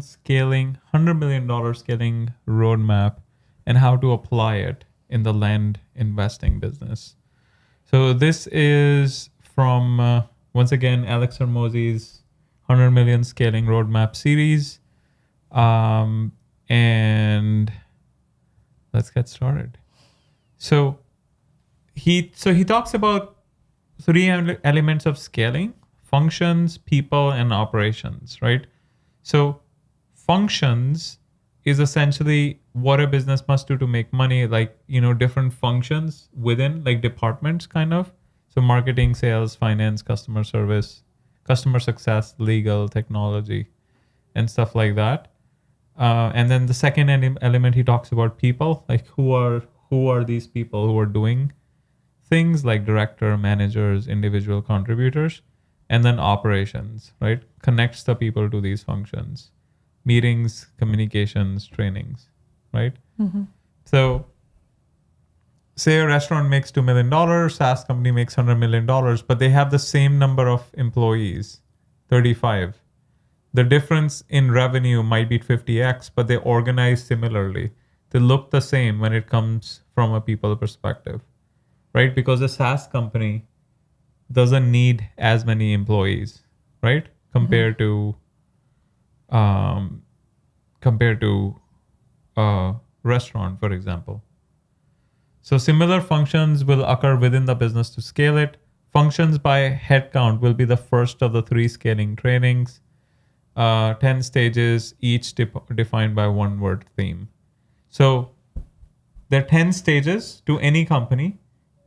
$100 million scaling roadmap and how to apply it in the land investing business. So this is from, once again, Alex Hormozi's 100 million scaling roadmap series. And let's get started. So he talks about three elements of scaling: functions, people, and operations, right? So functions is essentially what a business must do to make money, like, different functions within, like, departments kind of. So marketing, sales, finance, customer service, customer success, legal, technology, and stuff like that. And then the second element, he talks about people, like who are these people who are doing things, like director, managers, individual contributors. And then operations, right? Connects the people to these functions, meetings, communications, trainings, right? Mm-hmm. So say a restaurant makes $2 million, SaaS company makes $100 million, but they have the same number of employees, 35. The difference in revenue might be 50x, but they organize similarly. They look the same when it comes from a people perspective, right? Because a SaaS company doesn't need as many employees, right? Compared to a restaurant, for example. So similar functions will occur within the business to scale it. Functions by headcount will be the first of the 3 scaling trainings. 10 stages, each defined by one word theme. So there are 10 stages to any company,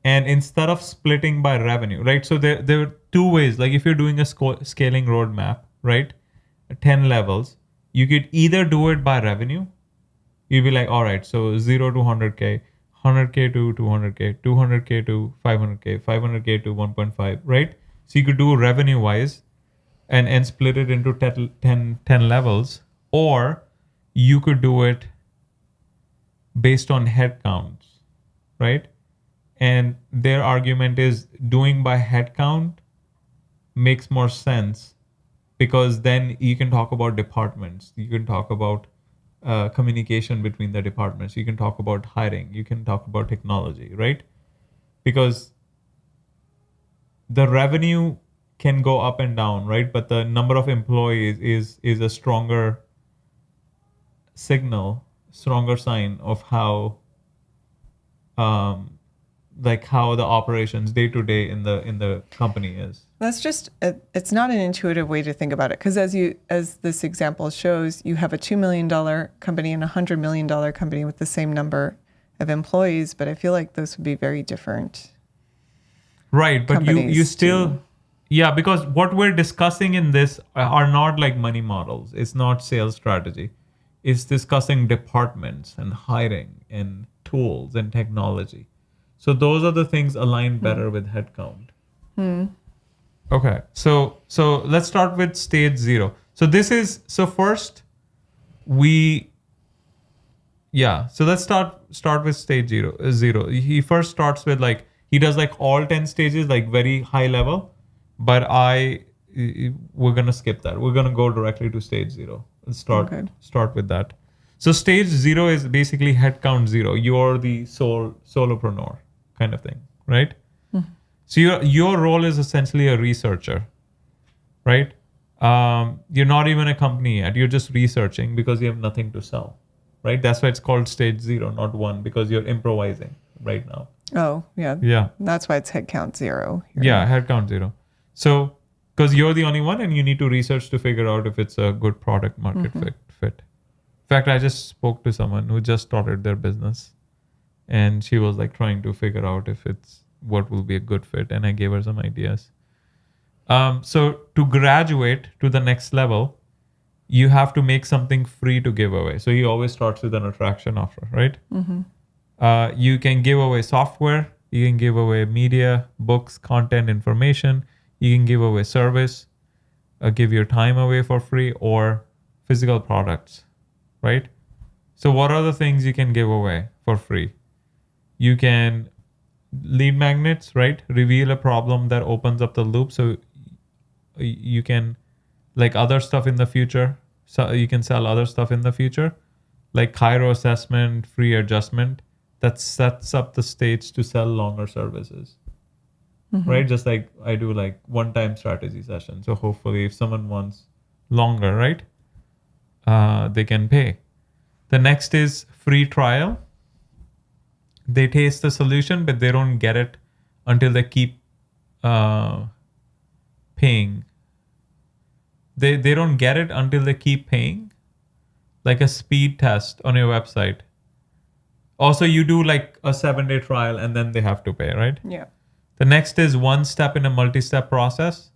and instead of splitting by revenue, right? So there are 2 ways. Like if you're doing a scaling roadmap, right? 10 levels, you could either do it by revenue. You'd be like, all right, so 0 to 100K, 100K to 200K, 200K to 500K, 500K to 1.5, right? So you could do revenue wise and split it into 10 levels, or you could do it based on head counts, right? And their argument is doing by head count makes more sense, because then you can talk about departments. You can talk about communication between the departments. You can talk about hiring. You can talk about technology, right? Because the revenue can go up and down, right? But the number of employees is a stronger signal, stronger sign of how how the operations day to day in the company is. That's just it's not an intuitive way to think about it, because as this example shows, you have a $2 million company and a $100 million company with the same number of employees, but I feel like those would be very different. Right, but you still, yeah, because what we're discussing in this are not like money models. It's not sales strategy. It's discussing departments and hiring and tools and technology. So those are the things aligned better with headcount. Okay, so let's start with stage 0. So first so let's start with stage 0. He first starts with he does all 10 stages, very high level, but we're gonna skip that. We're gonna go directly to stage 0 and start with that. So stage 0 is basically headcount 0. You're the solopreneur kind of thing, right? So your role is essentially a researcher, right? You're not even a company yet. You're just researching because you have nothing to sell, right? That's why it's called stage 0, not 1, because you're improvising right now. Oh, yeah. Yeah. That's why it's headcount 0. Yeah, headcount 0. So, because you're the only one and you need to research to figure out if it's a good product market fit. In fact, I just spoke to someone who just started their business, and she was trying to figure out if it's what will be a good fit, and I gave her some ideas. So to graduate to the next level, you have to make something free to give away. So he always starts with an attraction offer, right? You can give away software, you can give away media, books, content, information, you can give away service, give your time away for free, or physical products, right? So what are the things you can give away for free? You can lead magnets, right? Reveal a problem that opens up the loop, so you can other stuff in the future. so you can sell other stuff in the future, like Cairo assessment, free adjustment, that sets up the stage to sell longer services. Right? Just like I do like one-time strategy session. So hopefully if someone wants longer, right, they can pay. The next is free trial. They taste the solution, but they don't get it until they keep paying. They don't get it until they keep paying, like a speed test on your website. Also, you do like a 7-day trial and then they have to pay, right? Yeah. The next is one step in a multi-step process.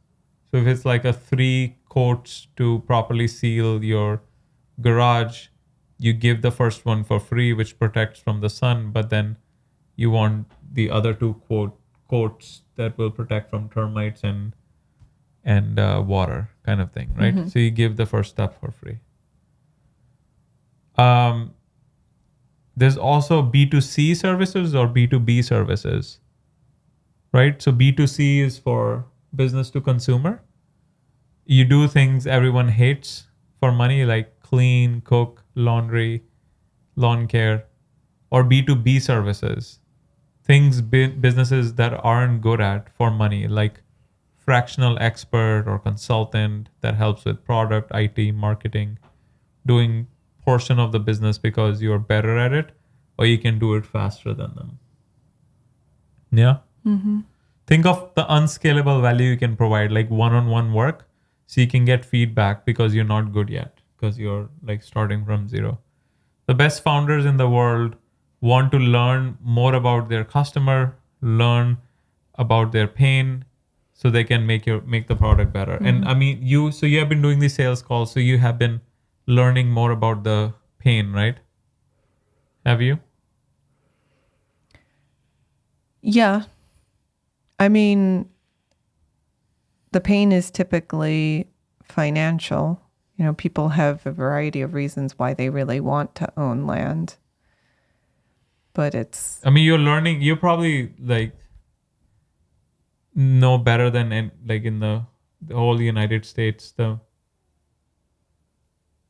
So if it's like a 3 coats to properly seal your garage, you give the first one for free, which protects from the sun, but then you want the other 2 coats that will protect from termites and water, kind of thing, right? So you give the first step for free. There's also B2C services or B2B services, right? So B2C is for business to consumer. You do things everyone hates for money, like clean, cook, laundry, lawn care. Or B2B services, things businesses that aren't good at for money, like fractional expert or consultant that helps with product, IT, marketing, doing portion of the business because you're better at it, or you can do it faster than them. Yeah. Think of the unscalable value you can provide, like one-on-one work, so you can get feedback because you're not good yet, because you're like starting from zero. The best founders in the world want to learn more about their customer, learn about their pain, so they can make the product better. And I mean, you have been doing these sales calls, so you have been learning more about the pain, right? Have you? Yeah. I mean, the pain is typically financial. You know, people have a variety of reasons why they really want to own land. But it's... I mean, you probably like know better than like in the whole United States, the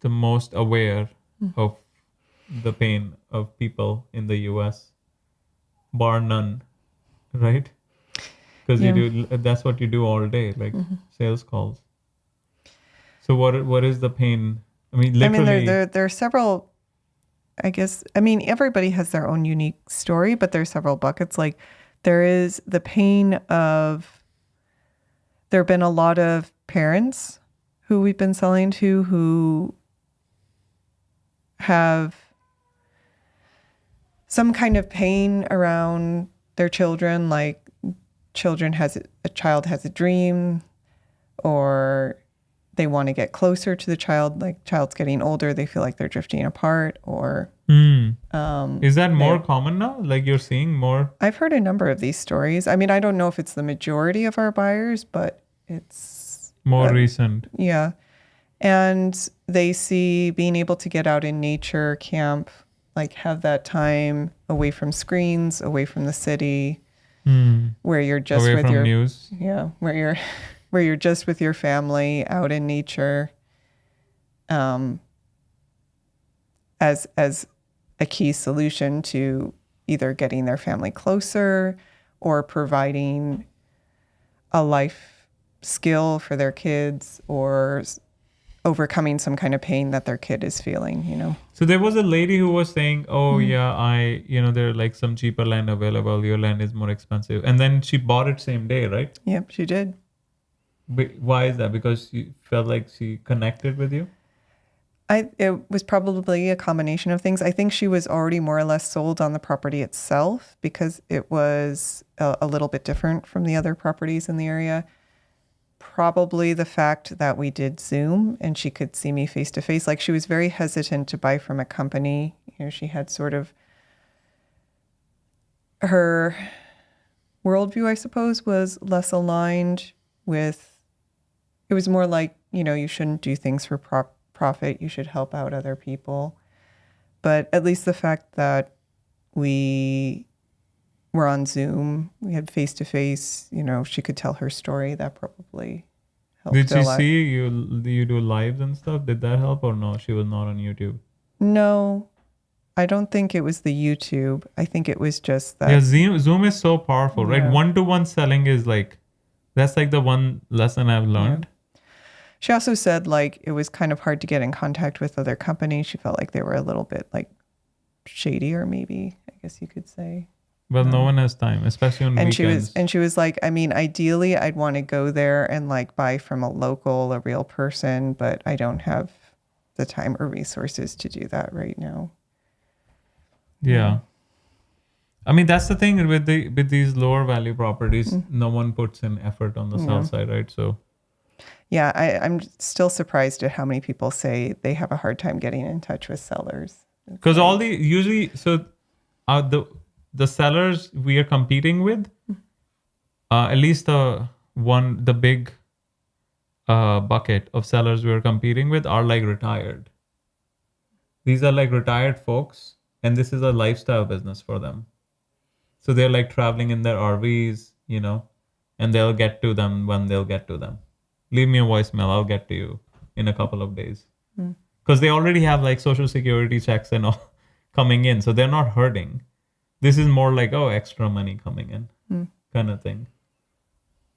most aware of the pain of people in the US, bar none, right? Because that's what you do all day, like sales calls. So what is the pain? I mean, literally. there are several, I guess, I mean, everybody has their own unique story, but there's several buckets. Like there is the pain of, there have been a lot of parents who we've been selling to who have some kind of pain around their children, like a child has a dream, or they want to get closer to the child, like child's getting older, they feel like they're drifting apart, or... is that more common now? Like you're seeing more? I've heard a number of these stories. I mean, I don't know if it's the majority of our buyers, but it's... More recent. Yeah. And they see being able to get out in nature, camp, like have that time away from screens, away from the city, where you're just away with from your news. Yeah, where you're just with your family out in nature, as a key solution to either getting their family closer or providing a life skill for their kids, or overcoming some kind of pain that their kid is feeling, you know. So there was a lady who was saying, oh yeah, there are like some cheaper land available, your land is more expensive. And then she bought it same day, right? Yep, she did. But why is that? Because she felt like she connected with you? It was probably a combination of things. I think she was already more or less sold on the property itself because it was a little bit different from the other properties in the area. Probably the fact that we did Zoom and she could see me face to face. Like she was very hesitant to buy from a company. You know, she had sort of her worldview, I suppose, was less aligned with, it was more like, you know, you shouldn't do things for profit. You should help out other people. But at least the fact that we were on Zoom, we had face to face, you know, she could tell her story. That probably helped Did a she lot. see you do lives and stuff? Did that help or no? She was not on YouTube. No, I don't think it was the YouTube. I think it was just that. Yeah, Zoom is so powerful, right? Yeah. One-to-one selling is like, that's like the one lesson I've learned. She also said like it was kind of hard to get in contact with other companies. She felt like they were a little bit like shadier, maybe, I guess you could say. Well, no one has time, especially on And weekends. she was like, I mean, ideally I'd want to go there and like buy from a local, a real person, but I don't have the time or resources to do that right now. Yeah. I mean, that's the thing with these lower value properties. No one puts in effort on the sell side, right? So Yeah, I'm still surprised at how many people say they have a hard time getting in touch with sellers. because all the usually the sellers we are competing with, at least the big bucket of sellers we are competing with are like retired. These are like retired folks, and this is a lifestyle business for them. So they're like traveling in their RVs, and they'll get to them when they'll get to them. Leave me a voicemail, I'll get to you in a couple of days. Because they already have like social security checks and all coming in, so they're not hurting. This is more like, extra money coming in kind of thing.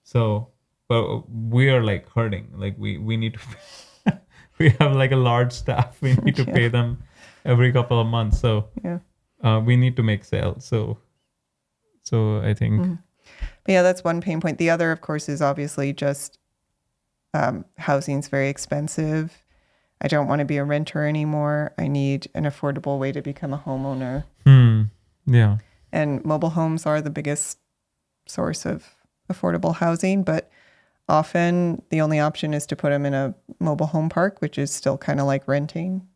So, but we are like hurting. Like we need to, we have like a large staff. We need to pay them every couple of months. So we need to make sales. So I think. But yeah, that's one pain point. The other, of course, is obviously just housing's very expensive. I don't want to be a renter anymore. I need an affordable way to become a homeowner. Yeah. And mobile homes are the biggest source of affordable housing, but often the only option is to put them in a mobile home park, which is still kind of like renting.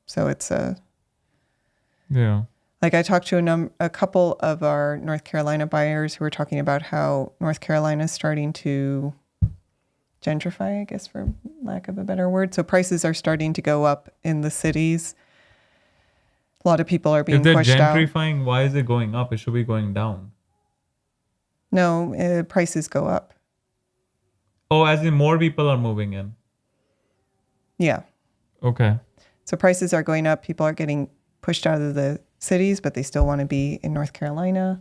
So it's like I talked to a couple of our North Carolina buyers who were talking about how North Carolina is starting to gentrify, I guess, for lack of a better word. So prices are starting to go up in the cities. A lot of people are being pushed out. If they're gentrifying, why is it going up? It should be going down. No, prices go up. Oh, as in more people are moving in. Yeah. Okay. So prices are going up. People are getting pushed out of the cities, but they still want to be in North Carolina.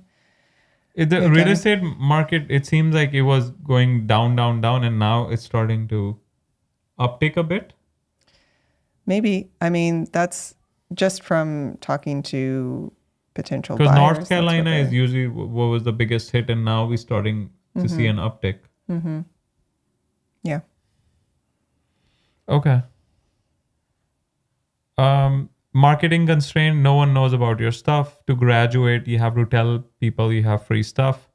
The real estate market, it seems like it was going down, and now it's starting to uptick a bit. Maybe. I mean, that's just from talking to potential buyers. Because North Carolina is usually what was the biggest hit, and now we're starting to see an uptick. Yeah. Okay. Marketing constraint. No one knows about your stuff. To graduate, you have to tell people you have free stuff,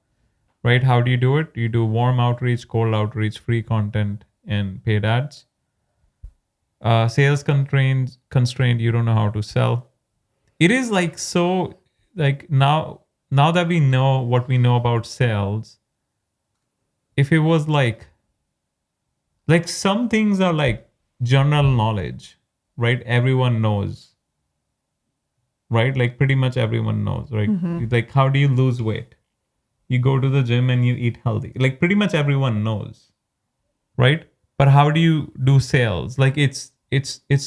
right? How do you do it? You do warm outreach, cold outreach, free content, and paid ads. Sales constraint. You don't know how to sell. It is like so. Like now that we know what we know about sales, if it was like some things are like general knowledge, right? Everyone knows, right? Like pretty much everyone knows, right? Like how do you lose weight? You go to the gym and you eat healthy. Like pretty much everyone knows, right? But how do you do sales? Like it's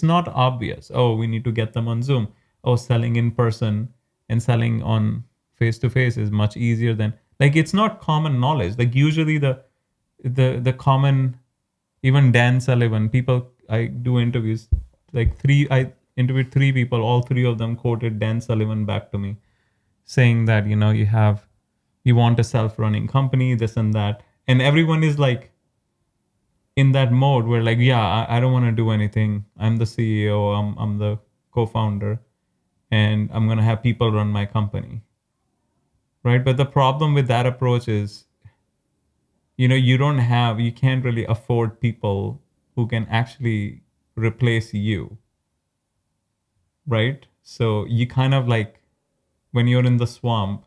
not obvious. Oh, we need to get them on Zoom. Oh, selling in person and selling on face to face is much easier than, like, it's not common knowledge. Like usually the common, even Dan Sullivan, people, I do interviews, I interviewed 3 people, all 3 of them quoted Dan Sullivan back to me saying that, you want a self-running company, this and that. And everyone is like in that mode where like, yeah, I don't want to do anything. I'm the CEO, I'm the co-founder, and I'm going to have people run my company. Right? But the problem with that approach is, you can't really afford people who can actually replace you. Right? So you kind of like, when you're in the swamp,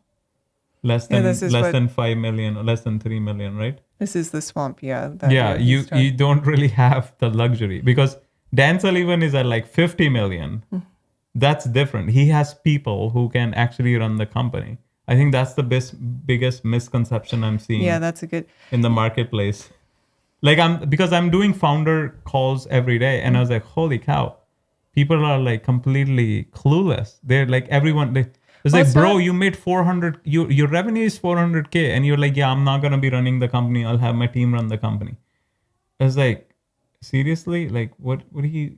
less than 5 million or less than 3 million, right? This is the swamp, yeah. You don't really have the luxury, because Dan Sullivan is at like 50 million. That's different. He has people who can actually run the company. I think that's the biggest misconception I'm seeing. Yeah, that's a good in the marketplace. Like because I'm doing founder calls every day, and I was like, holy cow, people are like completely clueless. They're like it's Well, like, it's bro, not- you made 400. Your revenue is 400K, and you're like, yeah, I'm not gonna be running the company. I'll have my team run the company. I was like, seriously, like what are you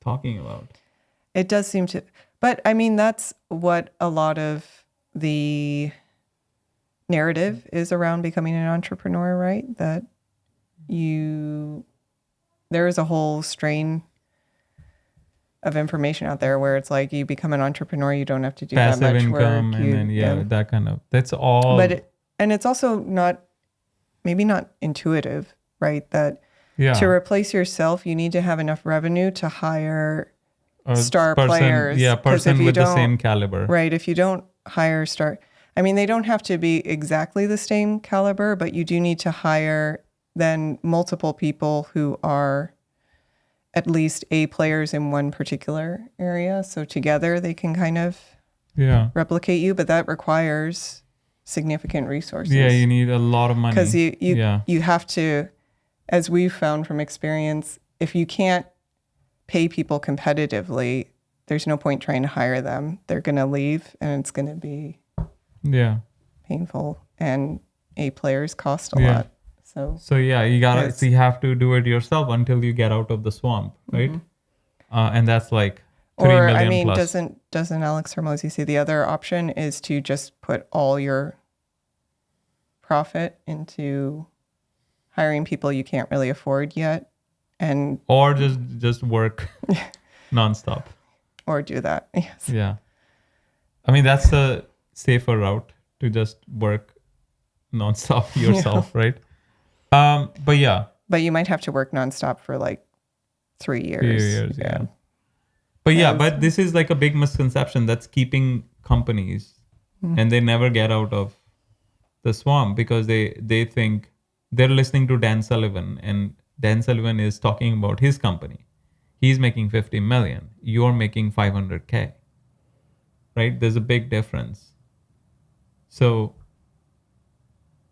talking about? It does seem to, but I mean, that's what a lot of the narrative is around becoming an entrepreneur, right? That there is a whole strain of information out there where it's like you become an entrepreneur, you don't have to do Passive that much income, work. and then that kind of, that's all. And it's also maybe not intuitive, right? That Yeah. to replace yourself, you need to have enough revenue to hire A star players. Yeah, 'Cause if person you with the don't- same caliber. Right. If you don't hire I mean, they don't have to be exactly the same caliber, but you do need to hire then multiple people who are at least A players in one particular area. So together they can kind of Yeah. replicate you, but that requires significant resources. Yeah, you need a lot of money. Because Yeah. you have to, as we've found from experience, if you can't pay people competitively, there's no point trying to hire them. They're going to leave, and it's going to be Yeah. painful. And A players cost a Yeah. lot. So yeah, you gotta. Yes. So you have to do it yourself until you get out of the swamp, right? And that's like 3 Or million I mean, plus. doesn't Alex Hormozy say the other option is to just put all your profit into hiring people you can't really afford yet, and Or just work nonstop. or do that? Yes. Yeah. I mean, that's the safer route, to just work nonstop yourself, right? But yeah, But you might have to work nonstop for like 3 years. few years, yeah. But yeah, but this is like a big misconception that's keeping companies, and they never get out of the swamp because they think they're listening to Dan Sullivan, and Dan Sullivan is talking about his company. He's making 50 million. You're making 500K. Right? There's a big difference. So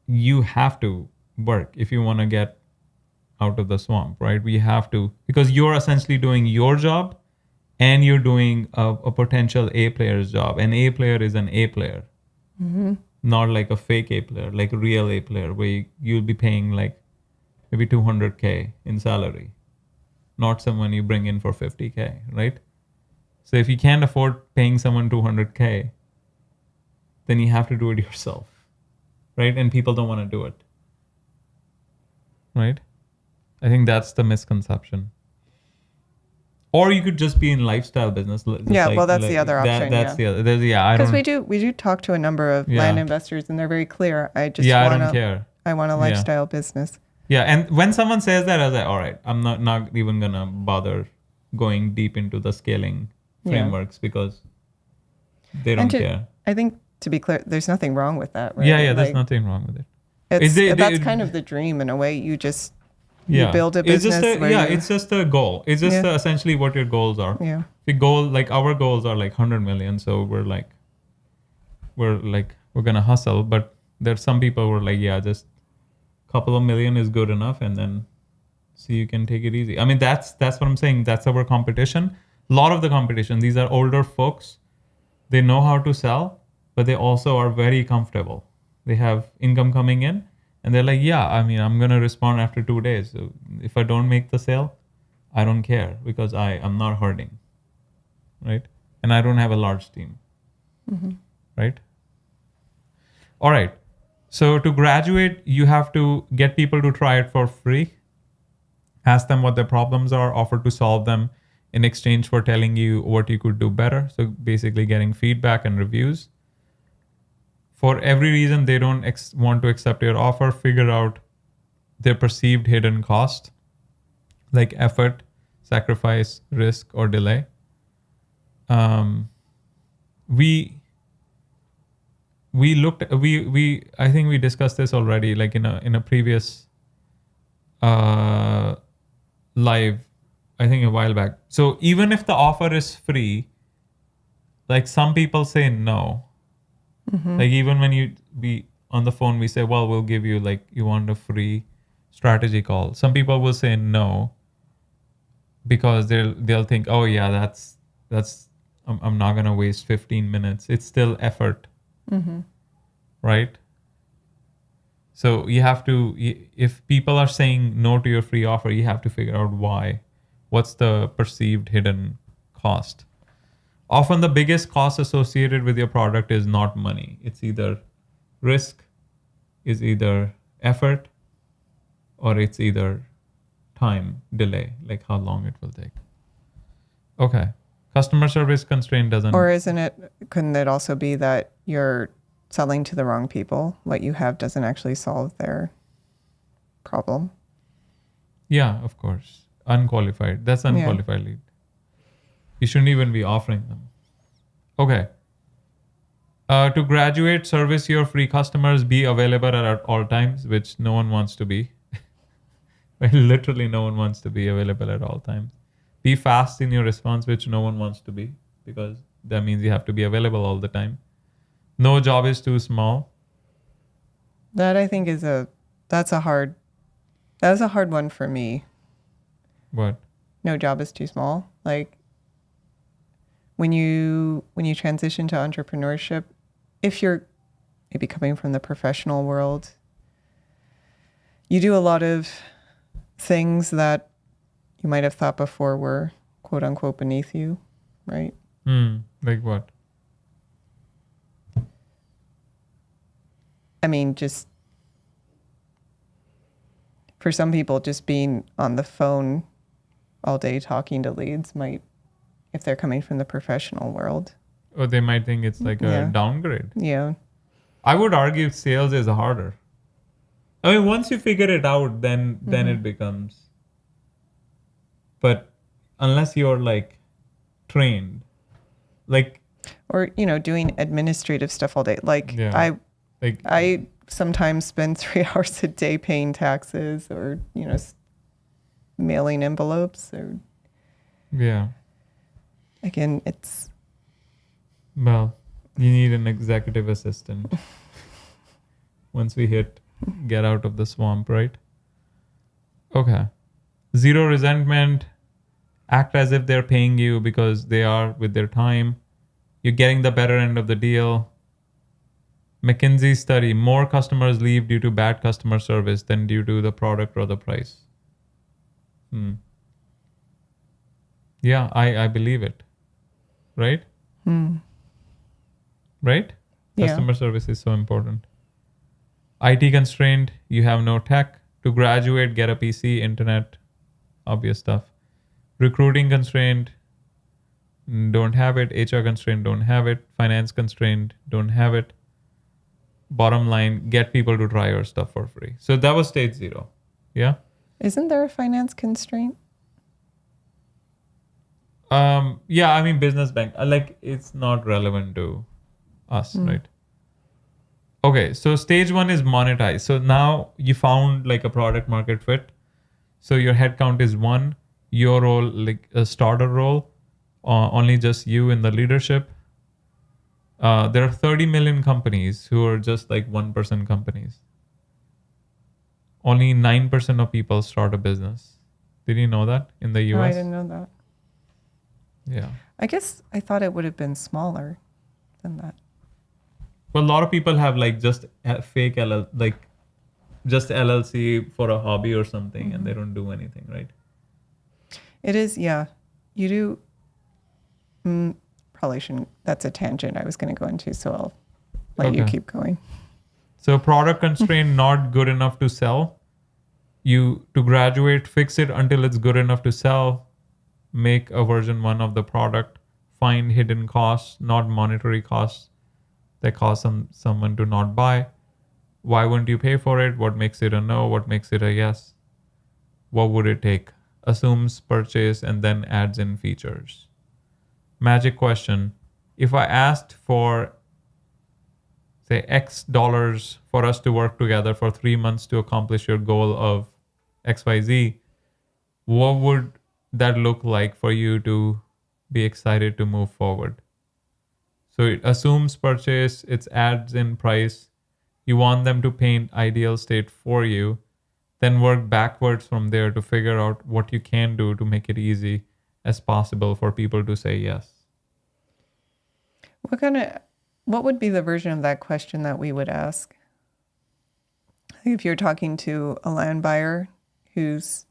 you have to work if you want to get out of the swamp, right? We have to, because you're essentially doing your job and you're doing a potential A player's job. An A player is an A player, not like a fake A player, like a real A player where you'll be paying like maybe 200K in salary, not someone you bring in for 50K, right? So if you can't afford paying someone 200K, then you have to do it yourself, right? And people don't want to do it, right? I think that's the misconception. Or you could just be in lifestyle business. Yeah, well, that's the other option. That's the other. I Because don't. we do talk to a number of Yeah. land investors, and they're very clear. I just I want don't care. I want a lifestyle business. Yeah, and when someone says that, I was like, all right, I'm not even gonna bother going deep into the scaling frameworks because they don't care. I think, to be clear, there's nothing wrong with that, right? Yeah, there's nothing wrong with it. That's kind of the dream in a way. You just you build a It's business. just it's just a goal. It's just essentially what your goals are. Yeah. The goal, like our goals are like 100 million. So we're gonna hustle, but there's some people who are like, yeah, just a couple of million is good enough, and then so you can take it easy. I mean, that's what I'm saying. That's our competition. A lot of the competition, these are older folks. They know how to sell, but they also are very comfortable. They have income coming in, and they're like, yeah, I mean, I'm gonna respond after 2 days. So if I don't make the sale, I don't care because I'm not hurting, right? And I don't have a large team, right? All right. So to graduate, you have to get people to try it for free. Ask them what their problems are, offer to solve them in exchange for telling you what you could do better. So basically getting feedback and reviews. For every reason they don't want to accept your offer, figure out their perceived hidden cost, like effort, sacrifice, risk, or delay. I think we discussed this already, like in a previous live, I think a while back. So even if the offer is free, like some people say no. Like even when we on the phone, we say, well, we'll give you, like, you want a free strategy call. Some people will say no because they'll think, oh yeah, that's I'm not gonna waste 15 minutes. It's still effort, right? So you have to, if people are saying no to your free offer, you have to figure out why. What's the perceived hidden cost? Often the biggest cost associated with your product is not money. It's either risk, is either effort, or it's either time delay, like how long it will take. Okay. Customer service constraint doesn't. Or couldn't it also be that you're selling to the wrong people? What you have doesn't actually solve their problem. Yeah, of course. Unqualified. That's unqualified lead. You shouldn't even be offering them. Okay. To graduate, service your free customers, be available at all times, which no one wants to be. Literally, no one wants to be available at all times. Be fast in your response, which no one wants to be, because that means you have to be available all the time. No job is too small. That I think that's a hard one for me. What? No job is too small. Like when you transition to entrepreneurship, if you're maybe coming from the professional world, you do a lot of things that you might have thought before were quote unquote beneath you, right? Like what? I mean, just for some people, just being on the phone all day talking to leads might, if they're coming from the professional world. Or they might think it's like a downgrade. Yeah. I would argue sales is harder. I mean, once you figure it out, then it becomes. But unless you're like trained, like. Or, doing administrative stuff all day. I sometimes spend 3 hours a day paying taxes or, mailing envelopes or. Yeah. Again, it's. Well, you need an executive assistant. Once we get out of the swamp, right? Okay. Zero resentment. Act as if they're paying you because they are with their time. You're getting the better end of the deal. McKinsey study, more customers leave due to bad customer service than due to the product or the price. Yeah, I believe it. Right? Right? Yeah. Customer service is so important. IT constraint, you have no tech. To graduate, get a PC, internet, obvious stuff. Recruiting constraint, don't have it. HR constraint, don't have it. Finance constraint, don't have it. Bottom line, get people to try your stuff for free. So that was stage 0. Yeah? Isn't there a finance constraint? Yeah, I mean, business bank. Like, it's not relevant to us, right? Okay, so stage 1 is monetize. So now you found like a product market fit. So your headcount is 1. Your role, like a starter role, only just you in the leadership. There are 30 million companies who are just like 1% companies. Only 9% of people start a business. Did you know that in the US? No, I didn't know that. Yeah. I guess I thought it would have been smaller than that. Well, a lot of people have like just fake just LLC for a hobby or something, and they don't do anything, right? It is, yeah. You do. Probably shouldn't. That's a tangent I was going to go into, so I'll let you keep going. So product constraint, not good enough to sell. To graduate, fix it until it's good enough to sell. Make a version 1 of the product. Find hidden costs, not monetary costs that cause someone to not buy. Why wouldn't you pay for it? What makes it a no? What makes it a yes? What would it take? Assumes purchase and then adds in features. Magic question. If I asked for, say, X dollars for us to work together for 3 months to accomplish your goal of XYZ, what would that look like for you to be excited to move forward? So it assumes purchase, it adds in price. You want them to paint ideal state for you. then work backwards from there to figure out what you can do to make it easy as possible for people to say yes. What would be the version of that question that we would ask? If you're talking to a land buyer who's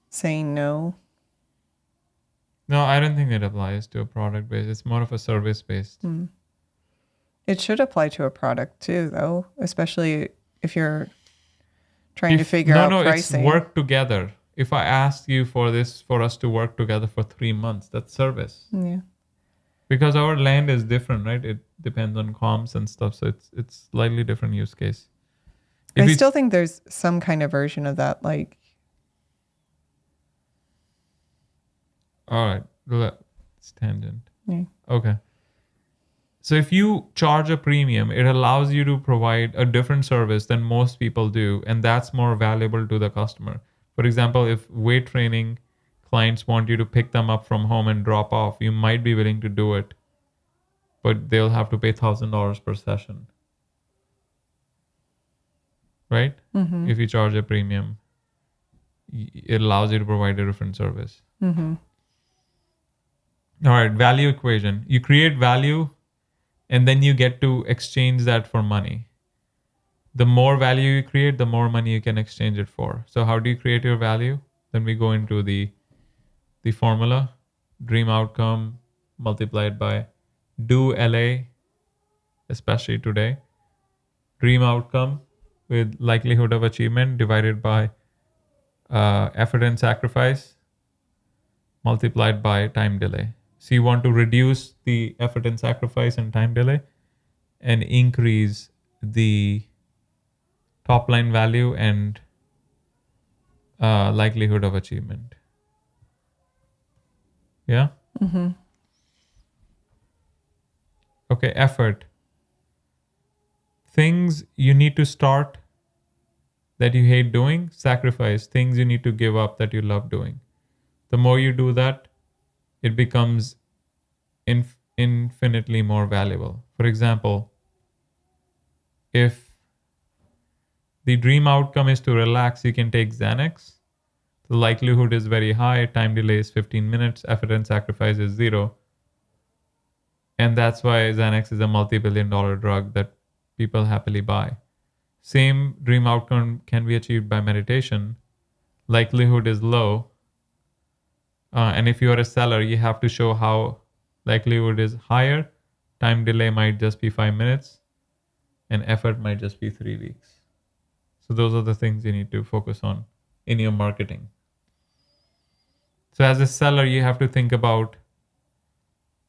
saying no. No, I don't think it applies to a product based. It's more of a service based. It should apply to a product too, though, especially if you're trying to figure out pricing. It's work together. If I asked you for us to work together for 3 months, that's service. Yeah. Because our land is different, right? It depends on comms and stuff, so it's slightly different use case. I still think there's some kind of version of that, like. All right, it's tangent. Yeah. Okay. So if you charge a premium, it allows you to provide a different service than most people do, and that's more valuable to the customer. For example, if weight training clients want you to pick them up from home and drop off, you might be willing to do it, but they'll have to pay $1,000 per session, right? Mm-hmm. If you charge a premium, it allows you to provide a different service. Mm-hmm. All right, value equation. You create value, and then you get to exchange that for money. The more value you create, the more money you can exchange it for. So how do you create your value? Then we go into the formula, dream outcome multiplied by do LA, especially today. Dream outcome with likelihood of achievement divided by effort and sacrifice multiplied by time delay. So you want to reduce the effort and sacrifice and time delay and increase the top line value and likelihood of achievement. Yeah? Mm-hmm. Okay, effort. Things you need to start that you hate doing, sacrifice. Things you need to give up that you love doing. The more you do that, it becomes infinitely more valuable. For example, if the dream outcome is to relax, you can take Xanax. The likelihood is very high, time delay is 15 minutes, effort and sacrifice is 0. And that's why Xanax is a multi-billion-dollar drug that people happily buy. Same dream outcome can be achieved by meditation. Likelihood is low. And if you are a seller, you have to show how likelihood is higher. Time delay might just be 5 minutes. And effort might just be 3 weeks. So those are the things you need to focus on in your marketing. So as a seller, you have to think about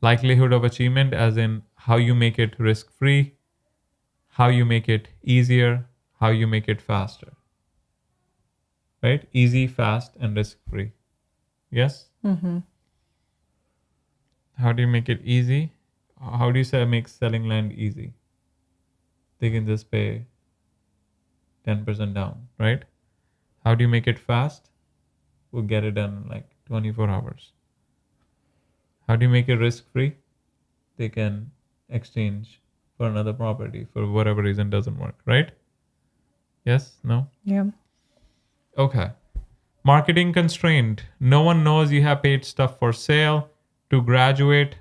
likelihood of achievement as in how you make it risk-free, how you make it easier, how you make it faster. Right? Easy, fast, and risk-free. Yes? Mm-hmm. How do you make it easy? How do you say make selling land easy? They can just pay 10% down, right? How do you make it fast? We'll get it done in like 24 hours. How do you make it risk-free? They can exchange for another property for whatever reason doesn't work, right? Yes? No? Yeah. Okay. Marketing constraint. No one knows you have paid stuff for sale. To graduate,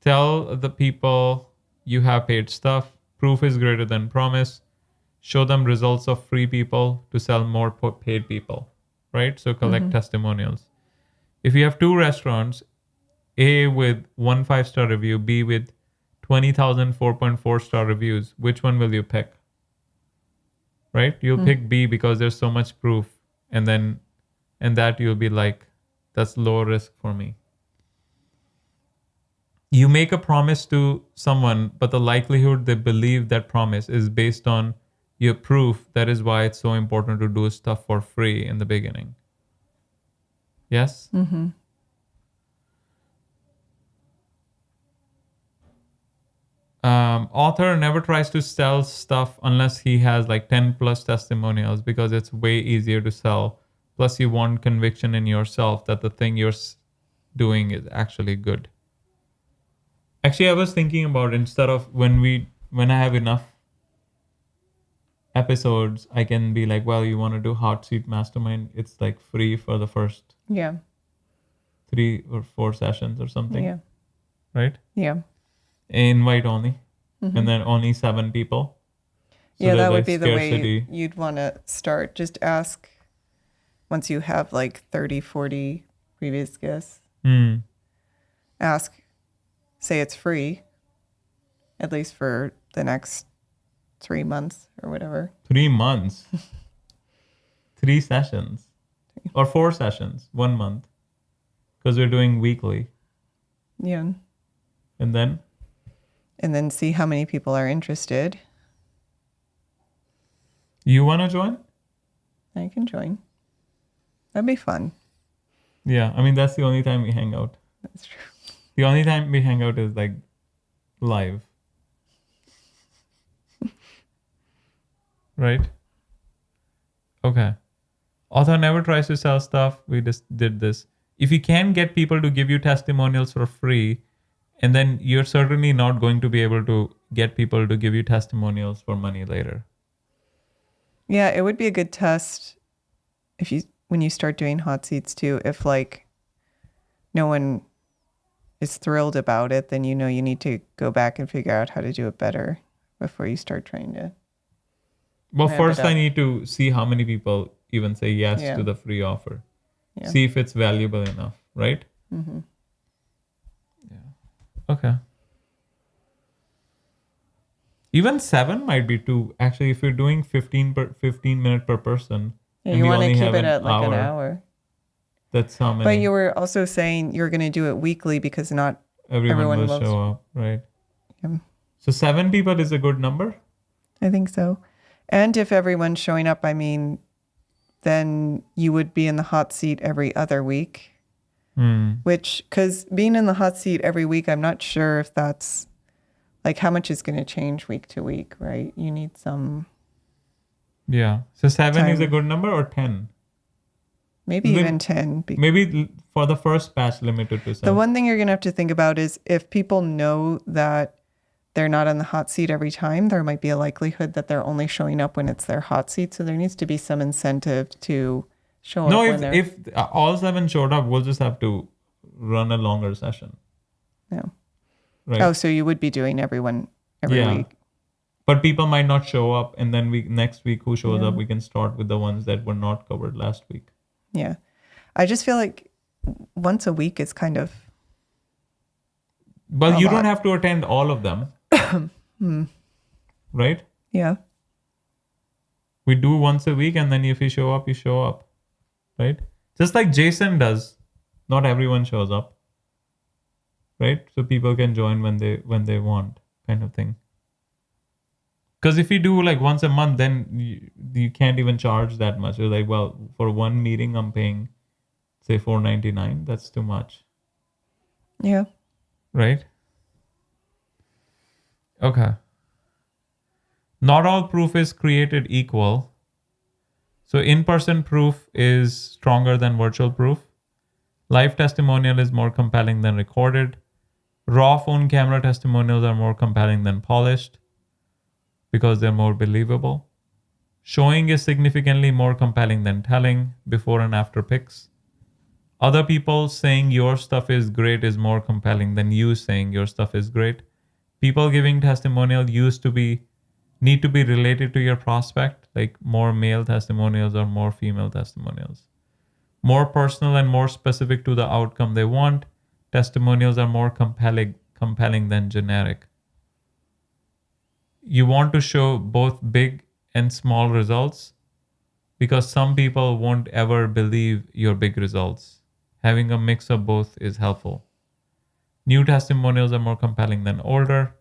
tell the people you have paid stuff. Proof is greater than promise. Show them results of free people to sell more paid people, right? So collect testimonials. If you have 2 restaurants, A with 1 5-star review, B with 20,000 4.4-star reviews, which one will you pick? Right? You'll pick B because there's so much proof, and that you'll be like, that's low risk for me. You make a promise to someone, but the likelihood they believe that promise is based on your proof. That is why it's so important to do stuff for free in the beginning. Yes? Mm-hmm. Author never tries to sell stuff unless he has like 10 plus testimonials because it's way easier to sell. Plus you want conviction in yourself that the thing you're doing is actually good. Actually, I was thinking about instead of when I have enough episodes, I can be like, well, you want to do hot seat mastermind? It's like free for the first Yeah. 3 or 4 sessions or something, Yeah. right? Yeah. Invite only, Mm-hmm. and then only 7 people. So Yeah, there's that would like be the way scarcity. you'd want to start. Just ask once you have like 30, 40 previous guests. Ask, say it's free, at least for the next 3 months or whatever. 3 months, 3 sessions, or 4 sessions, 1 month, because we're doing weekly, Yeah. and then And then see how many people are interested. you want to join? I can join. That'd be fun. Yeah, I mean that's the only time we hang out. That's true. The only time we hang out is like live. Right? Okay. Author never tries to sell stuff. We just did this. If you can get people to give you testimonials for free, and then you're certainly not going to be able to get people to give you testimonials for money later. Yeah, it would be a good test if you when you start doing hot seats too. If like no one is thrilled about it, then you know you need to go back and figure out how to do it better before you start trying to. Well, ramp first it up. I need to see how many people even say yes Yeah. to the free offer. Yeah. See if it's valuable enough, right? Mm-hmm. Okay. Even 7 might be too. Actually, if you're doing 15 minute per person, Yeah, and you we want to only keep have it an at like an hour, hour. that's how many. But you were also saying you're going to do it weekly because not everyone will loves- show up, right? Yeah. So 7 people is a good number. I think so. And if everyone's showing up, I mean, then you would be in the hot seat every other week. Which, because being in the hot seat every week, I'm not sure if that's like how much is going to change week to week, right? You need some, Yeah. So 7 is a Time. good number, or 10? maybe even 10. Maybe for the first batch limited to The 7. one thing you're going to have to think about is if people know that they're not in the hot seat every time, there might be a likelihood that they're only showing up when it's their hot seat. So there needs to be some incentive to show No, up when they're. if all 7 showed up, we'll just have to run a longer session, No. right? Oh, so you would be doing everyone every Yeah. week. But people might not show up, and then next week who shows Yeah. up, we can start with the ones that were not covered last week. Yeah. I just feel like once a week is kind of. But A you lot. don't have to attend all of them, right? Yeah. We do once a week, and then if you show up, you show up, right? Just like Jason does. Not everyone shows up, right? So people can join when they want, kind of thing. Because if you do like once a month, then you can't even charge that much. You're like, well, for one meeting, I'm paying, say, $4.99. That's too much, Yeah. right? Okay. Not all proof is created equal. So in-person proof is stronger than virtual proof. Live testimonial is more compelling than recorded. Raw phone camera testimonials are more compelling than polished because they're more believable. Showing is significantly more compelling than telling. Before and after pics. Other people saying your stuff is great is more compelling than you saying your stuff is great. People giving testimonial need to be related to your prospect, like more male testimonials or more female testimonials. More personal and more specific to the outcome they want. Testimonials are more compelling than generic. You want to show both big and small results because some people won't ever believe your big results. Having a mix of both is helpful. New testimonials are more compelling than older.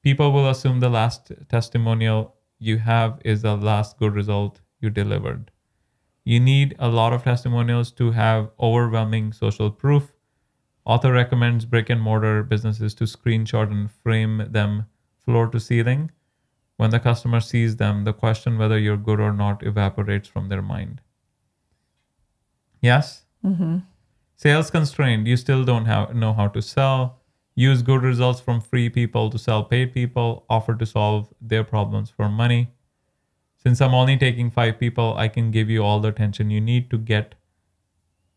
People will assume the last testimonial you have is the last good result you delivered. You need a lot of testimonials to have overwhelming social proof. Author recommends brick and mortar businesses to screenshot and frame them floor to ceiling. When the customer sees them, the question whether you're good or not evaporates from their mind. Yes? Mm-hmm. Sales constrained. You still don't know how to sell. Use good results from free people to sell paid people. Offer to solve their problems for money. Since I'm only taking 5 people, I can give you all the attention you need to get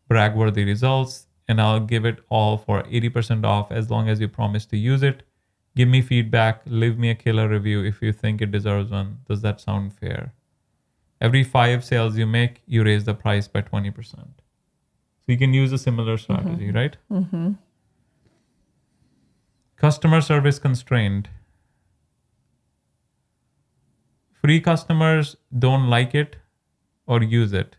brag-worthy results, and I'll give it all for 80% off as long as you promise to use it. Give me feedback, leave me a killer review if you think it deserves one. Does that sound fair? Every 5 sales you make, you raise the price by 20%. So you can use a similar strategy, right? Mm-hmm. Customer service constrained. Free customers don't like it or use it.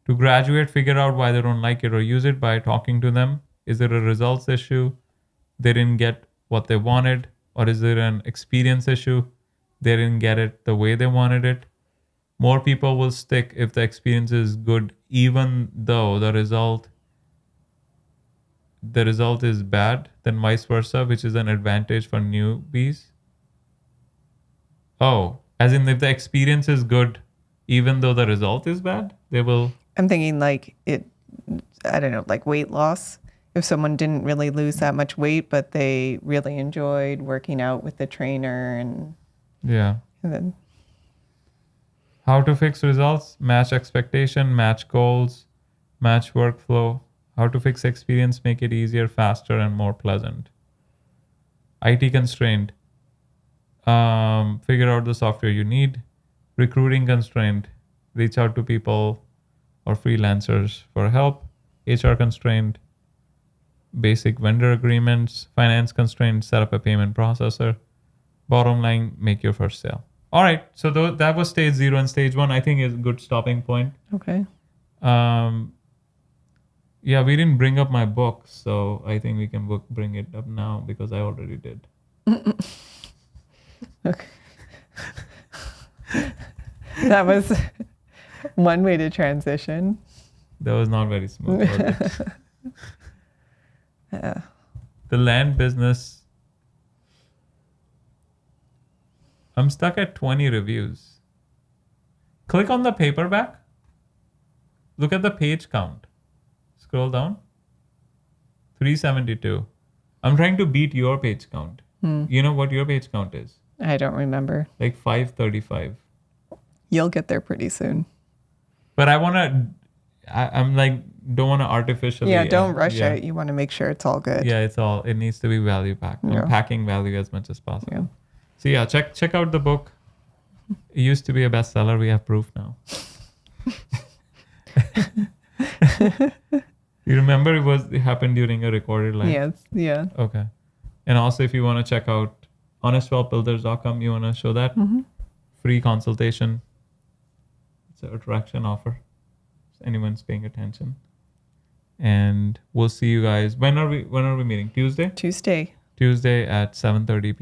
To graduate, figure out why they don't like it or use it by talking to them. Is it a results issue? They didn't get what they wanted? Or is it an experience issue? They didn't get it the way they wanted it? More people will stick if the experience is good, even though the result is bad, than vice versa, which is an advantage for newbies. Oh, as in if the experience is good, even though the result is bad, they will. I'm thinking like I don't know, like weight loss. If someone didn't really lose that much weight, but they really enjoyed working out with the trainer and then. How to fix results, match expectation, match goals, match workflow. How to fix experience, make it easier, faster, and more pleasant. IT constraint. Figure out the software you need. Recruiting constraint. Reach out to people or freelancers for help. HR constraint. Basic vendor agreements. Finance constraint. Set up a payment processor. Bottom line, make your first sale. All right. So that was stage 0 and stage 1. I think is a good stopping point. Okay. Yeah, we didn't bring up my book, so I think we can bring it up now because I already did. Okay. That was one way to transition. That was not very smooth. Was it? Yeah. The land business. I'm stuck at 20 reviews. Click on the paperback. Look at the page count. Scroll down. 372. I'm trying to beat your page count. You know what your page count is? I don't remember. Like 535. You'll get there pretty soon. But I'm like, don't want to artificially. Yeah, don't rush it. You want to make sure it's all good. Yeah, it needs to be value packed. Yeah. I'm packing value as much as possible. Yeah. So yeah, check out the book. It used to be a bestseller. We have proof now. You remember it happened during a recorded live? Yes. Yeah. Okay. And also, if you want to check out honestwealthbuilders.com, you want to show that free consultation. It's an attraction offer. If anyone's paying attention. And we'll see you guys. When are we meeting? Tuesday? Tuesday. Tuesday at 7:30 p.m.